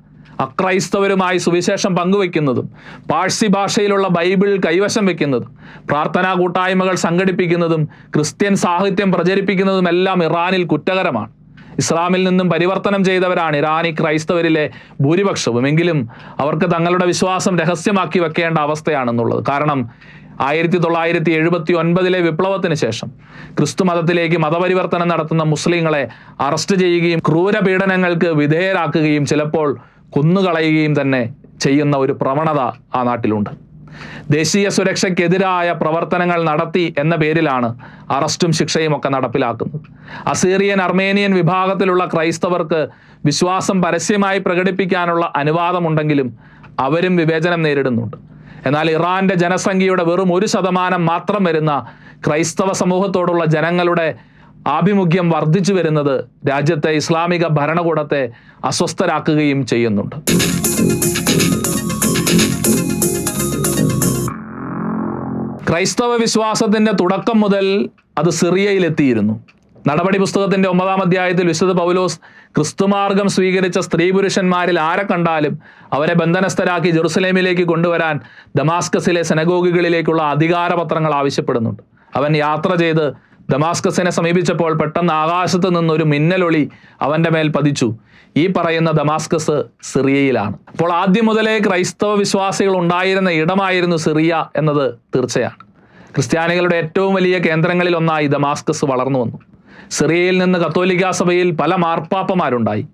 അക്രൈസ്തവരുമായി സുവിശേഷം പങ്കുവെക്കുന്നതും പാഴ്സി ഭാഷയിലുള്ള ബൈബിൾ കൈവശം വെക്കുന്നതും പ്രാർത്ഥനാ കൂട്ടായ്മകൾ സംഘടിപ്പിക്കുന്നതും ക്രിസ്ത്യൻ സാഹിത്യം പ്രചരിപ്പിക്കുന്നതുമെല്ലാം ഇറാനിൽ കുറ്റകരമാണ്. ഇസ്ലാമിൽ നിന്നും പരിവർത്തനം ചെയ്തവരാണ് ഇറാനി ക്രൈസ്തവരിലെ ഭൂരിപക്ഷവും. എങ്കിലും അവർക്ക് തങ്ങളുടെ വിശ്വാസം രഹസ്യമാക്കി വെക്കേണ്ട അവസ്ഥയാണെന്നുള്ളത്. കാരണം 1979 വിപ്ലവത്തിന് ശേഷം ക്രിസ്തു മതത്തിലേക്ക് മതപരിവർത്തനം നടത്തുന്ന മുസ്ലിങ്ങളെ അറസ്റ്റ് ചെയ്യുകയും ക്രൂരപീഡനങ്ങൾക്ക് വിധേയരാക്കുകയും ചിലപ്പോൾ കൊന്നുകളയുകയും തന്നെ ചെയ്യുന്ന ഒരു പ്രവണത ആ നാട്ടിലുണ്ട്. ദേശീയ സുരക്ഷയ്ക്കെതിരായ പ്രവർത്തനങ്ങൾ നടത്തി എന്ന പേരിലാണ് അറസ്റ്റും ശിക്ഷയും ഒക്കെ നടപ്പിലാക്കുന്നത്. അസീറിയൻ അർമേനിയൻ വിഭാഗത്തിലുള്ള ക്രൈസ്തവർക്ക് വിശ്വാസം പരസ്യമായി പ്രകടിപ്പിക്കാനുള്ള അനുവാദമുണ്ടെങ്കിലും അവരും വിവേചനം നേരിടുന്നുണ്ട്. എന്നാൽ ഇറാന്റെ ജനസംഖ്യയുടെ വെറും 1% മാത്രം വരുന്ന ക്രൈസ്തവ സമൂഹത്തോടുള്ള ജനങ്ങളുടെ ആഭിമുഖ്യം വർദ്ധിച്ചു വരുന്നത് രാജ്യത്തെ ഇസ്ലാമിക ഭരണകൂടത്തെ അസ്വസ്ഥരാക്കുകയും ചെയ്യുന്നുണ്ട്. ക്രൈസ്തവ വിശ്വാസത്തിന്റെ തുടക്കം മുതൽ അത് സിറിയയിലെത്തിയിരുന്നു. നടപടി പുസ്തകത്തിന്റെ 9-ാം അധ്യായത്തിൽ വിശുദ്ധ പൗലോസ് ക്രിസ്തുമാർഗം സ്വീകരിച്ച സ്ത്രീ പുരുഷന്മാരിൽ ആരെ കണ്ടാലും അവരെ ബന്ധനസ്ഥരാക്കി ജെറുസലേമിലേക്ക് കൊണ്ടുവരാൻ ദമാസ്കസിലെ സെനഗോഗുകളിലേക്കുള്ള അധികാരപത്രങ്ങൾ ആവശ്യപ്പെടുന്നുണ്ട്. അവൻ യാത്ര ചെയ്ത് ദമാസ്കസിനെ സമീപിച്ചപ്പോൾ പെട്ടെന്ന് ആകാശത്ത് നിന്നൊരു മിന്നലൊളി അവൻ്റെ മേൽ പതിച്ചു. ഈ പറയുന്ന ദമാസ്കസ് സിറിയയിലാണ്. അപ്പോൾ ആദ്യം മുതലേ ക്രൈസ്തവ വിശ്വാസികൾ ഉണ്ടായിരുന്ന ഇടമായിരുന്നു സിറിയ എന്നത് തീർച്ചയാണ്. ക്രിസ്ത്യാനികളുടെ ഏറ്റവും വലിയ കേന്ദ്രങ്ങളിൽ ഒന്നായി ദമാസ്കസ് വളർന്നു വന്നു. സിറിയയിൽ നിന്ന് കത്തോലിക്കാ സഭയിൽ പല മാർപ്പാപ്പമാരുണ്ടായി.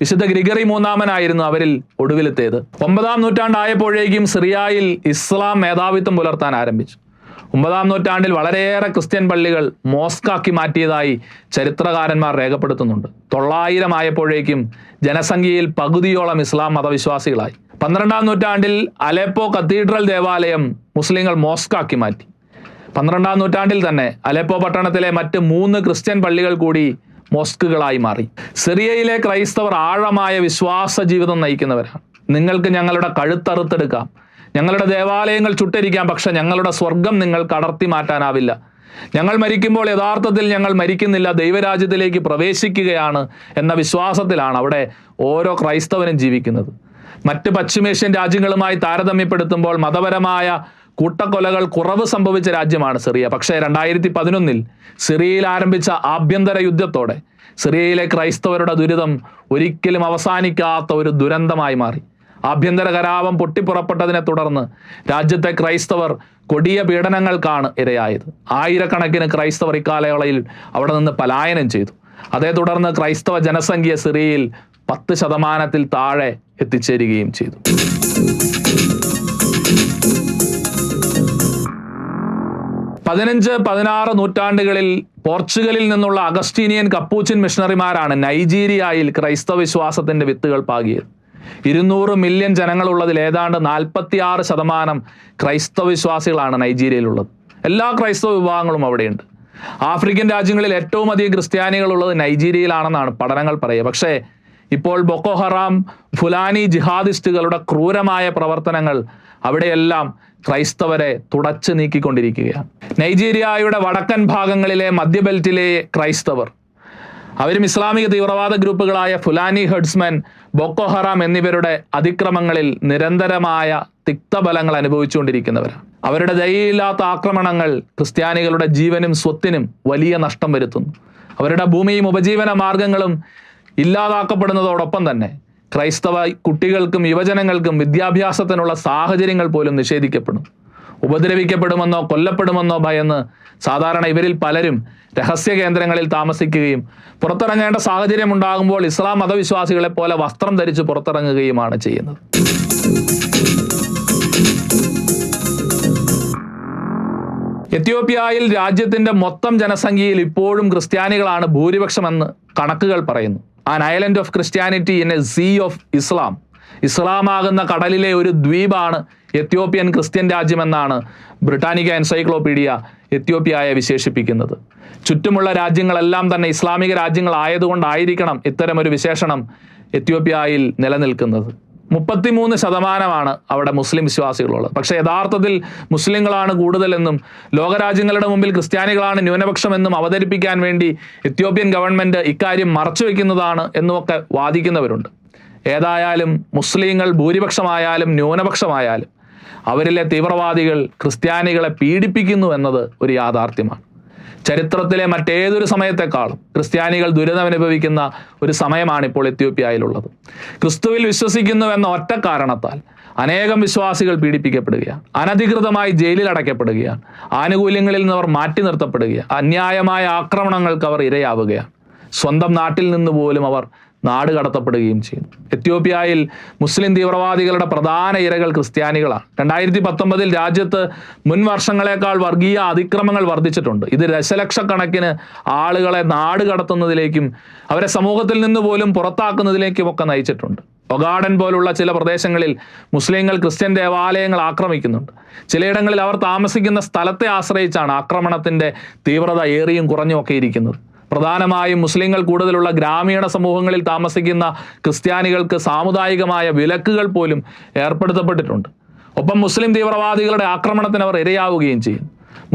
വിശുദ്ധ ഗ്രിഗറി മൂന്നാമനായിരുന്നു അവരിൽ ഒടുവിലത്തേത്. 9-ാം നൂറ്റാണ്ടായപ്പോഴേക്കും സിറിയയിൽ ഇസ്ലാം മേധാവിത്വം പുലർത്താൻ ആരംഭിച്ചു. 9-ാം നൂറ്റാണ്ടിൽ വളരെയേറെ ക്രിസ്ത്യൻ പള്ളികൾ മോസ്കാക്കി മാറ്റിയതായി ചരിത്രകാരന്മാർ രേഖപ്പെടുത്തുന്നുണ്ട്. 900 ആയപ്പോഴേക്കും ജനസംഖ്യയിൽ പകുതിയോളം ഇസ്ലാം മതവിശ്വാസികളായി. 12-ാം നൂറ്റാണ്ടിൽ അലെപ്പോ കത്തീഡ്രൽ ദേവാലയം മുസ്ലിങ്ങൾ മോസ്കാക്കി മാറ്റി. 12-ാം നൂറ്റാണ്ടിൽ തന്നെ അലെപ്പോ പട്ടണത്തിലെ മറ്റ് 3 ക്രിസ്ത്യൻ പള്ളികൾ കൂടി മോസ്കുകളായി മാറി. സിറിയയിലെ ക്രൈസ്തവർ ആഴമായ വിശ്വാസ ജീവിതം നയിക്കുന്നവരാണ്. നിങ്ങൾക്ക് ഞങ്ങളുടെ കഴുത്തറുത്തെടുക്കാം, ഞങ്ങളുടെ ദേവാലയങ്ങൾ ചുട്ടരിക്കാം, പക്ഷെ ഞങ്ങളുടെ സ്വർഗം നിങ്ങൾക്ക് അടർത്തി മാറ്റാനാവില്ല. ഞങ്ങൾ മരിക്കുമ്പോൾ യഥാർത്ഥത്തിൽ ഞങ്ങൾ മരിക്കുന്നില്ല, ദൈവരാജ്യത്തിലേക്ക് പ്രവേശിക്കുകയാണ് എന്ന വിശ്വാസത്തിലാണ് അവിടെ ഓരോ ക്രൈസ്തവനും ജീവിക്കുന്നത്. മറ്റ് പശ്ചിമേഷ്യൻ രാജ്യങ്ങളുമായി താരതമ്യപ്പെടുത്തുമ്പോൾ മതപരമായ കൂട്ടക്കൊലകൾ കുറവ് സംഭവിച്ച രാജ്യമാണ് സിറിയ. പക്ഷേ 2011 സിറിയയിൽ ആരംഭിച്ച ആഭ്യന്തര യുദ്ധത്തോടെ സിറിയയിലെ ക്രൈസ്തവരുടെ ദുരിതം ഒരിക്കലും അവസാനിക്കാത്ത ഒരു ദുരന്തമായി മാറി. ആഭ്യന്തര കലാപം പൊട്ടിപ്പുറപ്പെട്ടതിനെ തുടർന്ന് രാജ്യത്തെ ക്രൈസ്തവർ കൊടിയ പീഡനങ്ങൾക്കാണ് ഇരയായത്. ആയിരക്കണക്കിന് ക്രൈസ്തവർ ഇക്കാലയളവിൽ അവിടെ നിന്ന് പലായനം ചെയ്തു. അതേ തുടർന്ന് ക്രൈസ്തവ ജനസംഖ്യ സിറിയയിൽ 10% താഴെ എത്തിച്ചേരുകയും ചെയ്തു. 15-16 നൂറ്റാണ്ടുകളിൽ പോർച്ചുഗലിൽ നിന്നുള്ള അഗസ്റ്റീനിയൻ കപ്പൂച്ചിൻ മിഷണറിമാരാണ് നൈജീരിയയിൽ ക്രൈസ്തവ വിശ്വാസത്തിന്റെ വിത്തുകൾ പാകിയത്. 200 മില്യൺ ജനങ്ങളുള്ളതിൽ ഏതാണ്ട് 46% ക്രൈസ്തവ വിശ്വാസികളാണ് നൈജീരിയയിലുള്ളത്. എല്ലാ ക്രൈസ്തവ വിഭാഗങ്ങളും അവിടെയുണ്ട്. ആഫ്രിക്കൻ രാജ്യങ്ങളിൽ ഏറ്റവും അധികം ക്രിസ്ത്യാനികളുള്ളത് നൈജീരിയയിലാണെന്നാണ് പഠനങ്ങൾ പറയുക. പക്ഷേ ഇപ്പോൾ ബൊക്കോ ഹറാം, ഫുലാനി ജിഹാദിസ്റ്റുകളുടെ ക്രൂരമായ പ്രവർത്തനങ്ങൾ അവിടെയെല്ലാം ക്രൈസ്തവരെ തുടച്ചു നീക്കിക്കൊണ്ടിരിക്കുകയാണ്. നൈജീരിയയുടെ വടക്കൻ ഭാഗങ്ങളിലെ മധ്യബെൽറ്റിലെ ക്രൈസ്തവർ അവരും ഇസ്ലാമിക തീവ്രവാദ ഗ്രൂപ്പുകളായ ഫുലാനി ഹെഡ്സ്മെൻ, ബൊക്കോ ഹറാം എന്നിവരുടെ അതിക്രമങ്ങളിൽ നിരന്തരമായ തിക്തഫലങ്ങൾ അനുഭവിച്ചുകൊണ്ടിരിക്കുന്നവരാണ്. അവരുടെ ദയയില്ലാത്ത ആക്രമണങ്ങൾ ക്രിസ്ത്യാനികളുടെ ജീവനും സ്വത്തിനും വലിയ നഷ്ടം വരുത്തുന്നു. അവരുടെ ഭൂമിയും ഉപജീവന മാർഗങ്ങളും ഇല്ലാതാക്കപ്പെടുന്നതോടൊപ്പം തന്നെ ക്രൈസ്തവ കുട്ടികൾക്കും യുവജനങ്ങൾക്കും വിദ്യാഭ്യാസത്തിനുള്ള സാഹചര്യങ്ങൾ പോലും നിഷേധിക്കപ്പെടും. ഉപദ്രവിക്കപ്പെടുമെന്നോ കൊല്ലപ്പെടുമെന്നോ ഭയന്ന് സാധാരണ ഇവരിൽ പലരും രഹസ്യ കേന്ദ്രങ്ങളിൽ താമസിക്കുകയും പുറത്തിറങ്ങേണ്ട സാഹചര്യം ഉണ്ടാകുമ്പോൾ ഇസ്ലാം മതവിശ്വാസികളെ പോലെ വസ്ത്രം ധരിച്ച് പുറത്തിറങ്ങുകയുമാണ് ചെയ്യുന്നത്. എത്യോപ്യയിൽ രാജ്യത്തിന്റെ മൊത്തം ജനസംഖ്യയിൽ ഇപ്പോഴും ക്രിസ്ത്യാനികളാണ് ഭൂരിപക്ഷമെന്ന് കണക്കുകൾ പറയുന്നു. An island of Christianity in a sea of Islam. ഇസ്ലാമാകുന്ന കടലിലെ ഒരു ദ്വീപാണ് എത്യോപ്യൻ ക്രിസ്ത്യൻ രാജ്യമെന്നാണ് ബ്രിട്ടാനിക്ക എൻസൈക്ലോപീഡിയ എത്യോപ്യയെ വിശേഷിപ്പിക്കുന്നത്. ചുറ്റുമുള്ള രാജ്യങ്ങളെല്ലാം തന്നെ ഇസ്ലാമിക രാജ്യങ്ങളായതുകൊണ്ടായിരിക്കണം ഇത്തരമൊരു വിശേഷണം എത്യോപ്യയിൽ നിലനിൽക്കുന്നത്. 33% അവിടെ മുസ്ലിം വിശ്വാസികളുള്ളത്. പക്ഷേ യഥാർത്ഥത്തിൽ മുസ്ലിങ്ങളാണ് കൂടുതലെന്നും ലോകരാജ്യങ്ങളുടെ മുമ്പിൽ ക്രിസ്ത്യാനികളാണ് ന്യൂനപക്ഷമെന്നും അവതരിപ്പിക്കാൻ വേണ്ടി എത്യോപ്യൻ ഗവൺമെൻറ് ഇക്കാര്യം മറച്ചുവെക്കുന്നതാണ് എന്നുമൊക്കെ വാദിക്കുന്നവരുണ്ട്. ഏതായാലും മുസ്ലിങ്ങൾ ഭൂരിപക്ഷമായാലും ന്യൂനപക്ഷമായാലും അവരിലെ തീവ്രവാദികൾ ക്രിസ്ത്യാനികളെ പീഡിപ്പിക്കുന്നു എന്നത് ഒരു യാഥാർത്ഥ്യമാണ്. ചരിത്രത്തിലെ മറ്റേതൊരു സമയത്തെക്കാളും ക്രിസ്ത്യാനികൾ ദുരിതമനുഭവിക്കുന്ന ഒരു സമയമാണ് ഇപ്പോൾ എത്യോപ്യയിലുള്ളത്. ക്രിസ്തുവിൽ വിശ്വസിക്കുന്നുവെന്ന ഒറ്റ കാരണത്താൽ അനേകം വിശ്വാസികൾ പീഡിപ്പിക്കപ്പെടുകയാണ്, അനധികൃതമായി ജയിലിൽ അടയ്ക്കപ്പെടുകയാണ്, ആനുകൂല്യങ്ങളിൽ നിന്ന് അവർ മാറ്റി നിർത്തപ്പെടുകയാണ്, അന്യായമായ ആക്രമണങ്ങൾക്ക് അവർ ഇരയാവുകയാണ്, സ്വന്തം നാട്ടിൽ നിന്ന് പോലും അവർ നാട് കടത്തപ്പെടുകയും ചെയ്യുന്നു. എത്യോപ്യയിൽ മുസ്ലിം തീവ്രവാദികളുടെ പ്രധാന ഇരകൾ ക്രിസ്ത്യാനികളാണ്. 2019 രാജ്യത്ത് മുൻ വർഷങ്ങളെക്കാൾ വർഗീയ അതിക്രമങ്ങൾ വർദ്ധിച്ചിട്ടുണ്ട്. ഇത് ദശലക്ഷക്കണക്കിന് ആളുകളെ നാട് കടത്തുന്നതിലേക്കും അവരെ സമൂഹത്തിൽ നിന്ന് പോലും പുറത്താക്കുന്നതിലേക്കുമൊക്കെ നയിച്ചിട്ടുണ്ട്. ഒഗാഡൻ പോലുള്ള ചില പ്രദേശങ്ങളിൽ മുസ്ലിങ്ങൾ ക്രിസ്ത്യൻ ദേവാലയങ്ങൾ ആക്രമിക്കുന്നുണ്ട്. ചിലയിടങ്ങളിൽ അവർ താമസിക്കുന്ന സ്ഥലത്തെ ആശ്രയിച്ചാണ് ആക്രമണത്തിൻ്റെ തീവ്രത ഏറിയും കുറഞ്ഞുമൊക്കെ ഇരിക്കുന്നത്. പ്രധാനമായും മുസ്ലിങ്ങൾ കൂടുതലുള്ള ഗ്രാമീണ സമൂഹങ്ങളിൽ താമസിക്കുന്ന ക്രിസ്ത്യാനികൾക്ക് സാമുദായികമായ വിലക്കുകൾ പോലും ഏർപ്പെടുത്തപ്പെട്ടിട്ടുണ്ട്. ഒപ്പം മുസ്ലിം തീവ്രവാദികളുടെ ആക്രമണത്തിന് അവർ ഇരയാവുകയും ചെയ്യും.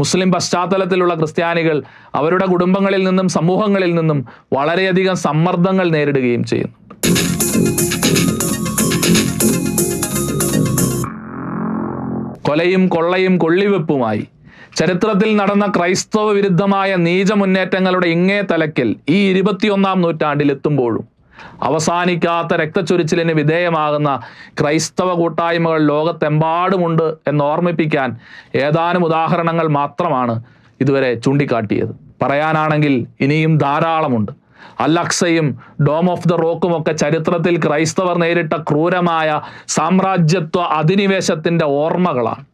മുസ്ലിം പശ്ചാത്തലത്തിലുള്ള ക്രിസ്ത്യാനികൾ അവരുടെ കുടുംബങ്ങളിൽ നിന്നും സമൂഹങ്ങളിൽ നിന്നും വളരെയധികം സമ്മർദ്ദങ്ങൾ നേരിടുകയും ചെയ്യുന്നു. കൊലയും കൊള്ളയും കൊള്ളിവെപ്പുമായി ചരിത്രത്തിൽ നടന്ന ക്രൈസ്തവ വിരുദ്ധമായ നീച മുന്നേറ്റങ്ങളുടെ ഇങ്ങേ തലക്കൽ ഈ 21-ാം നൂറ്റാണ്ടിൽ എത്തുമ്പോഴും അവസാനിക്കാത്ത രക്തച്ചൊരിച്ചിലിന് വിധേയമാകുന്ന ക്രൈസ്തവ കൂട്ടായ്മകൾ ലോകത്തെമ്പാടുമുണ്ട് എന്ന് ഓർമ്മിപ്പിക്കാൻ ഏതാനും ഉദാഹരണങ്ങൾ മാത്രമാണ് ഇതുവരെ ചൂണ്ടിക്കാട്ടിയത്. പറയാനാണെങ്കിൽ ഇനിയും ധാരാളമുണ്ട്. അൽ-അക്സയും ഡോം ഓഫ് ദ റോക്കും ഒക്കെ ചരിത്രത്തിൽ ക്രൈസ്തവർ നേരിട്ട ക്രൂരമായ സാമ്രാജ്യത്വ അധിനിവേശത്തിൻ്റെ ഓർമ്മകളാണ്.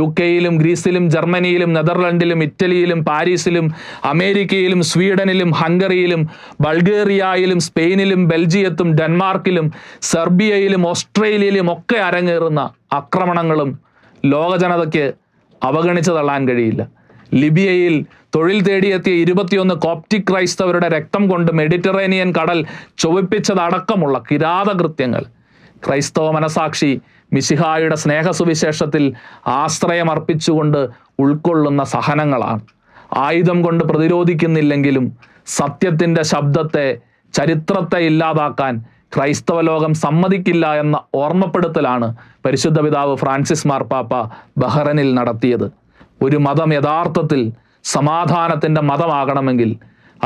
UK-യിലും ഗ്രീസിലും ജർമ്മനിയിലും നെതർലൻഡിലും ഇറ്റലിയിലും പാരീസിലും അമേരിക്കയിലും സ്വീഡനിലും ഹംഗറിയിലും ബൾഗേറിയയിലും സ്പെയിനിലും ബെൽജിയത്തും ഡെൻമാർക്കിലും സെർബിയയിലും ഓസ്ട്രേലിയയിലും ഒക്കെ അരങ്ങേറുന്ന ആക്രമണങ്ങളും ലോകജനതയ്ക്ക് അവഗണിച്ചു തള്ളാൻ കഴിയില്ല. ലിബിയയിൽ തൊഴിൽ തേടിയെത്തിയ 21 കോപ്റ്റിക് ക്രൈസ്തവരുടെ രക്തം കൊണ്ട് മെഡിറ്ററേനിയൻ കടൽ ചുവപ്പിച്ചതടക്കമുള്ള കിരാതകൃത്യങ്ങൾ ക്രൈസ്തവ മനസാക്ഷി മിശിഹായുടെ സ്നേഹസുവിശേഷത്തിൽ ആശ്രയമർപ്പിച്ചുകൊണ്ട് ഉൾക്കൊള്ളുന്ന സഹനങ്ങളാണ്. ആയുധം കൊണ്ട് പ്രതിരോധിക്കുന്നില്ലെങ്കിലും സത്യത്തിൻ്റെ ശബ്ദത്തെ, ചരിത്രത്തെ ഇല്ലാതാക്കാൻ ക്രൈസ്തവ ലോകം സമ്മതിക്കില്ല എന്ന ഓർമ്മപ്പെടുത്തലാണ് പരിശുദ്ധ പിതാവ് ഫ്രാൻസിസ് മാർപ്പാപ്പ ബഹ്റൈനിൽ നടത്തിയത്. ഒരു മതം യഥാർത്ഥത്തിൽ സമാധാനത്തിൻ്റെ മതമാകണമെങ്കിൽ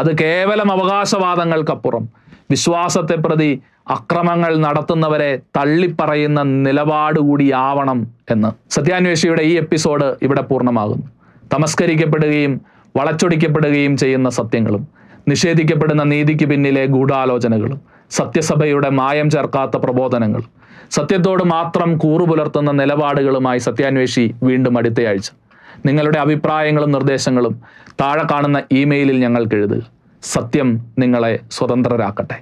അത് കേവലം അവകാശവാദങ്ങൾക്കപ്പുറം വിശ്വാസത്തെ പ്രതി അക്രമങ്ങൾ നടത്തുന്നവരെ തള്ളിപ്പറയുന്ന നിലപാടുകൂടിയാവണം എന്ന്. സത്യാന്വേഷിയുടെ ഈ എപ്പിസോഡ് ഇവിടെ പൂർണ്ണമാകുന്നു. തമസ്കരിക്കപ്പെടുകയും വളച്ചൊടിക്കപ്പെടുകയും ചെയ്യുന്ന സത്യങ്ങളും നിഷേധിക്കപ്പെടുന്ന നീതിക്ക് പിന്നിലെ ഗൂഢാലോചനകളും സത്യസഭയുടെ മായം ചേർക്കാത്ത പ്രബോധനങ്ങളും സത്യത്തോട് മാത്രം കൂറുപുലർത്തുന്ന നിലപാടുകളുമായി സത്യാന്വേഷി വീണ്ടും അടുത്തയാഴ്ച. നിങ്ങളുടെ അഭിപ്രായങ്ങളും നിർദ്ദേശങ്ങളും താഴെ കാണുന്ന ഇമെയിലിൽ ഞങ്ങൾക്ക് എഴുതുക. സത്യം നിങ്ങളെ സ്വതന്ത്രരാക്കട്ടെ.